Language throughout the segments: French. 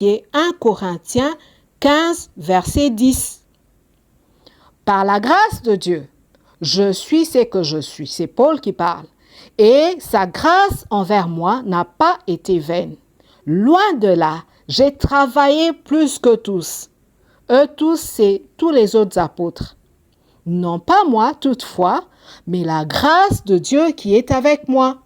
qui est 1 Corinthiens 15, verset 10. Par la grâce de Dieu, je suis ce que je suis. C'est Paul qui parle. Et sa grâce envers moi n'a pas été vaine. Loin de là, j'ai travaillé plus que tous. Eux tous, c'est tous les autres apôtres. Non pas moi toutefois, mais la grâce de Dieu qui est avec moi.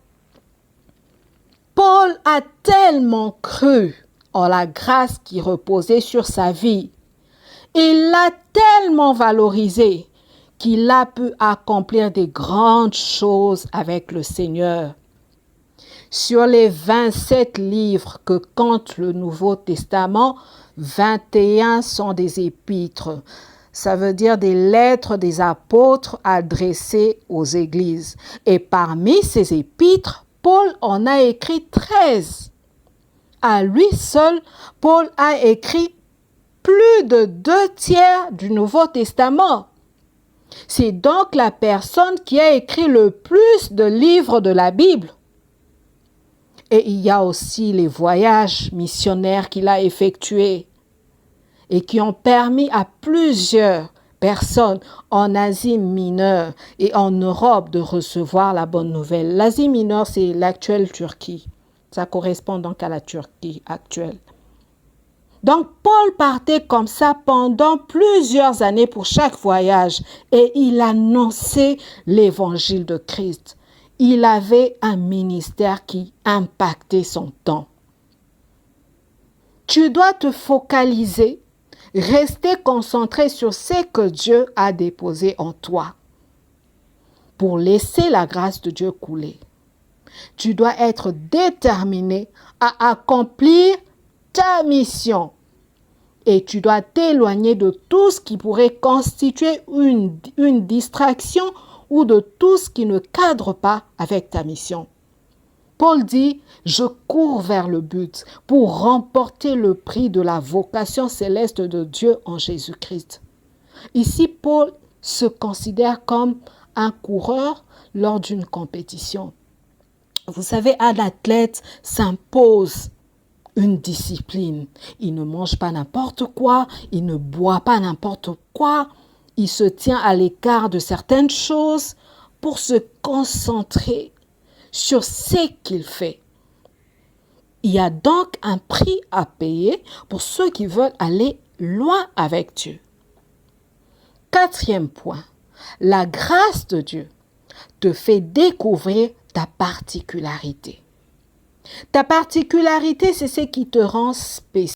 Paul a tellement cru en la grâce qui reposait sur sa vie. Il l'a tellement valorisé qu'il a pu accomplir des grandes choses avec le Seigneur. Sur les 27 livres que compte le Nouveau Testament, 21 sont des épîtres. Ça veut dire des lettres des apôtres adressées aux églises. Et parmi ces épîtres, Paul en a écrit 13. À lui seul, Paul a écrit plus de 2/3 du Nouveau Testament. C'est donc la personne qui a écrit le plus de livres de la Bible. Et il y a aussi les voyages missionnaires qu'il a effectués et qui ont permis à plusieurs personnes en Asie mineure et en Europe de recevoir la bonne nouvelle. L'Asie mineure, c'est l'actuelle Turquie. Ça correspond donc à la Turquie actuelle. Donc, Paul partait comme ça pendant plusieurs années pour chaque voyage et il annonçait l'évangile de Christ. Il avait un ministère qui impactait son temps. Tu dois te focaliser, rester concentré sur ce que Dieu a déposé en toi pour laisser la grâce de Dieu couler. Tu dois être déterminé à accomplir ta mission et tu dois t'éloigner de tout ce qui pourrait constituer une distraction ou de tout ce qui ne cadre pas avec ta mission. Paul dit, je cours vers le but pour remporter le prix de la vocation céleste de Dieu en Jésus-Christ. Ici, Paul se considère comme un coureur lors d'une compétition. Vous savez, un athlète s'impose une discipline. Il ne mange pas n'importe quoi, il ne boit pas n'importe quoi, il se tient à l'écart de certaines choses pour se concentrer sur ce qu'il fait. Il y a donc un prix à payer pour ceux qui veulent aller loin avec Dieu. 4e point, la grâce de Dieu te fait découvrir ta particularité. Ta particularité, c'est ce qui te rend spécial.